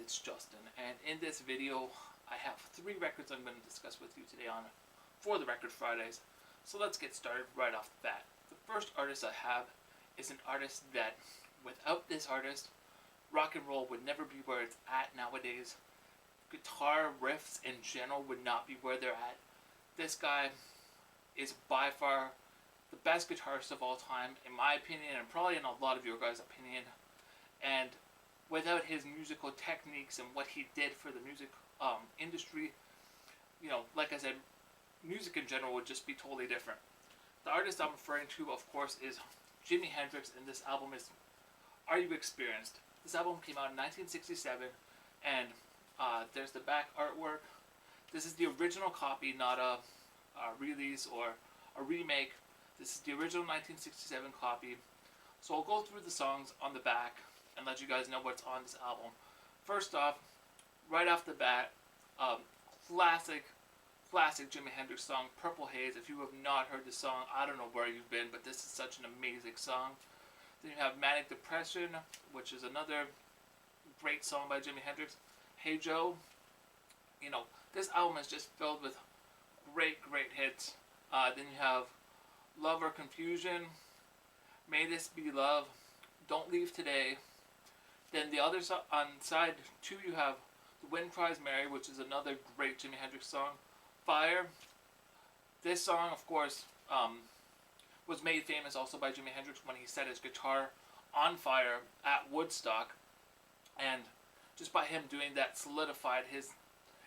it's Justin, and in this video I have 3 records I'm going to discuss with you today on For the Record Fridays. So let's get started right off the bat. The first artist I have is an artist that, without this artist, rock and roll would never be where it's at nowadays. Guitar riffs in general would not be where they're at. This guy is by far the best guitarist of all time, in my opinion, and probably in a lot of your guys' opinion. And without his musical techniques and what he did for the music industry, like I said, music in general would just be totally different. The artist I'm referring to, of course, is Jimi Hendrix, and this album is Are You Experienced? This album came out in 1967, and there's the back artwork. This is the original copy, not a release or a remake. This is the original 1967 copy. So I'll go through the songs on the back and let you guys know what's on this album. First off, right off the bat, classic Jimi Hendrix song, Purple Haze. If you have not heard this song, I don't know where you've been, but this is such an amazing song. Then you have Manic Depression, which is another great song by Jimi Hendrix. Hey Joe. This album is just filled with great hits. Then you have Love or Confusion, May This Be Love, Don't Leave Today. Then the other on side 2 you have The Wind Cries Mary, which is another great Jimi Hendrix song. Fire. This song, of course, was made famous also by Jimi Hendrix when he set his guitar on fire at Woodstock. And just by him doing that solidified his...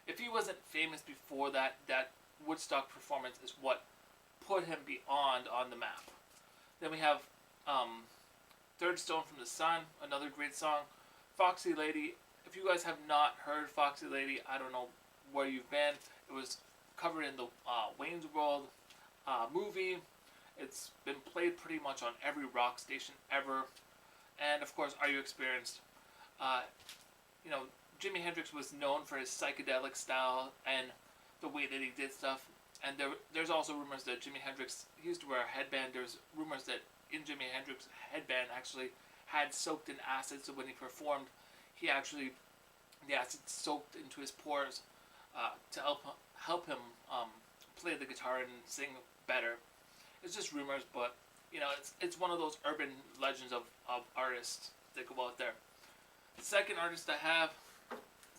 If he wasn't famous before that Woodstock performance is what put him beyond on the map. Then we have Third Stone from the Sun, another great song. Foxy Lady. If you guys have not heard Foxy Lady, I don't know where you've been. It was covered in the Wayne's World movie. It's been played pretty much on every rock station ever. And of course, Are You Experienced? Jimi Hendrix was known for his psychedelic style and the way that he did stuff. And there's also rumors that Jimi Hendrix, he used to wear a headband. There's rumors that in Jimi Hendrix's headband actually had soaked in acid, so when he performed, he actually, the acid soaked into his pores to help him play the guitar and sing better. It's just rumors, but it's one of those urban legends of artists that go out there. The second artist I have,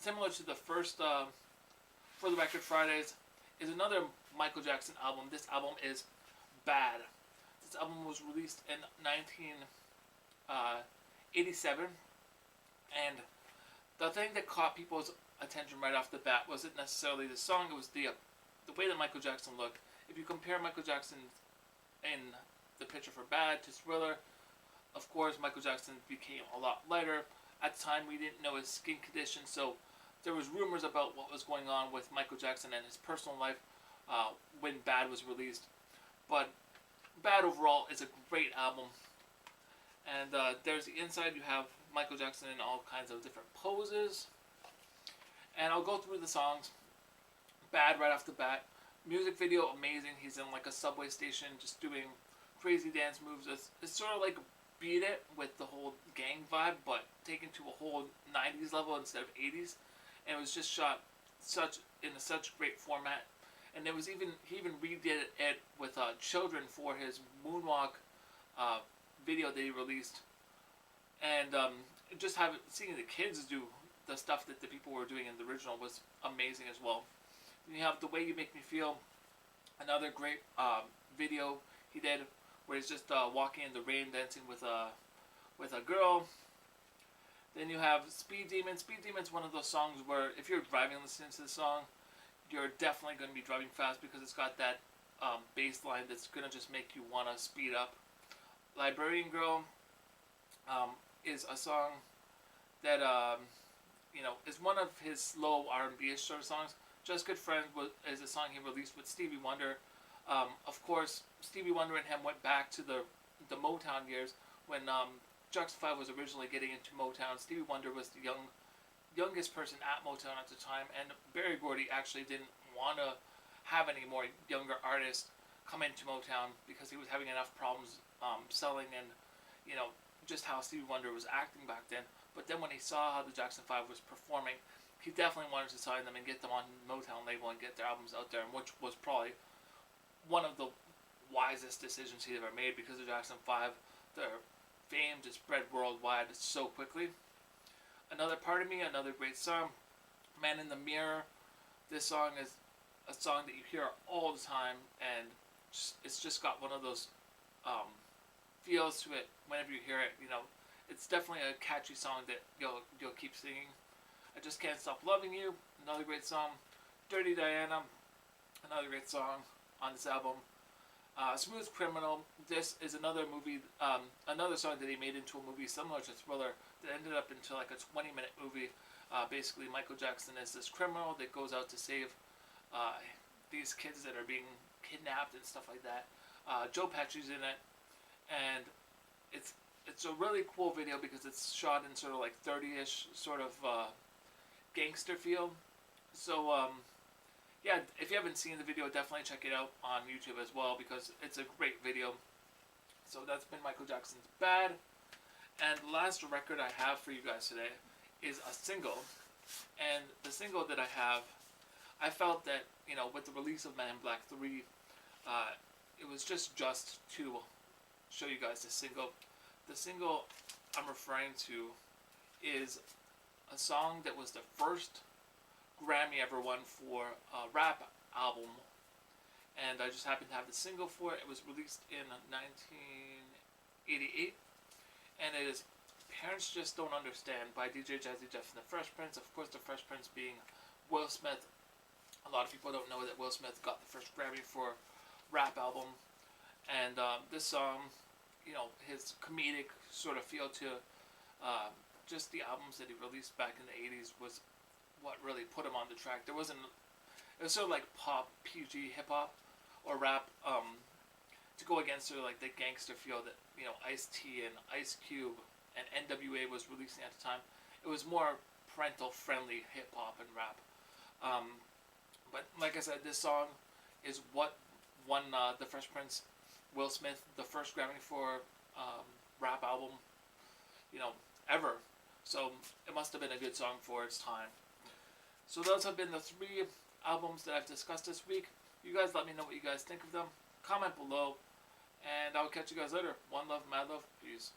similar to the first For the Record Fridays, is another Michael Jackson album. This album is Bad. This album was released in 1987, and the thing that caught people's attention right off the bat wasn't necessarily the song, it was the way that Michael Jackson looked. If you compare Michael Jackson in the picture for Bad to Thriller, of course Michael Jackson became a lot lighter. At the time we didn't know his skin condition, so there was rumors about what was going on with Michael Jackson and his personal life when Bad was released. But Bad overall is a great album. And there's the inside. You have Michael Jackson in all kinds of different poses. And I'll go through the songs. Bad right off the bat. Music video, amazing. He's in like a subway station just doing crazy dance moves. It's sort of like Beat It with the whole gang vibe, but taken to a whole 90s level instead of 80s. And it was just shot in such great format. And he even redid it with children for his Moonwalk video that he released. And just seeing the kids do the stuff that the people were doing in the original was amazing as well. Then you have The Way You Make Me Feel, another great video he did where he's just walking in the rain dancing with a girl. Then you have Speed Demon. Speed Demon's one of those songs where if you're driving listening to the song, you're definitely going to be driving fast because it's got that bass line that's going to just make you want to speed up. Librarian Girl is a song that is one of his slow R&B-ish sort of songs. Just Good Friends is a song he released with Stevie Wonder. Of course, Stevie Wonder and him went back to the Motown years when Justified was originally getting into Motown. Stevie Wonder was the youngest person at Motown at the time, and Berry Gordy actually didn't want to have any more younger artists come into Motown because he was having enough problems selling and just how Stevie Wonder was acting back then. But then when he saw how the Jackson 5 was performing, he definitely wanted to sign them and get them on Motown label and get their albums out there, and which was probably one of the wisest decisions he ever made, because the Jackson 5, their fame just spread worldwide so quickly. Another Part of Me, another great song. Man in the Mirror. This song is a song that you hear all the time, and it's just got one of those feels to it whenever you hear it. You know, it's definitely a catchy song that you'll keep singing. I Just Can't Stop Loving You, another great song. Dirty Diana, another great song on this album. Smooth Criminal. This is another movie, another song that he made into a movie similar to Thriller that ended up into like a 20-minute movie. Basically, Michael Jackson is this criminal that goes out to save these kids that are being kidnapped and stuff like that. Joe Pesci's in it, and it's a really cool video because it's shot in sort of like 30-ish sort of gangster feel. So yeah, if you haven't seen the video, definitely check it out on YouTube as well, because it's a great video. So that's been Michael Jackson's Bad. And the last record I have for you guys today is a single. And the single that I have, I felt that, you know, with the release of Men in Black 3, it was just to show you guys the single. The single I'm referring to is a song that was the first Grammy ever won for a rap album, and I just happened to have the single for it. It was released in 1988, and it is Parents Just Don't Understand by DJ Jazzy Jeff and the Fresh Prince. Of course, the Fresh Prince being Will Smith. A lot of people don't know that Will Smith got the first Grammy for rap album, and this song, you know, his comedic sort of feel to just the albums that he released back in the 80s was what really put him on the track. It was sort of like pop, PG, hip hop, or rap, to go against sort of like the gangster feel that, you know, Ice-T and Ice Cube and NWA was releasing at the time. It was more parental friendly hip hop and rap. But like I said, this song is what won the Fresh Prince, Will Smith, the first Grammy for rap album, you know, ever. So it must have been a good song for its time. So those have been the 3 albums that I've discussed this week. You guys let me know what you guys think of them. Comment below, and I'll catch you guys later. One love, mad love, peace.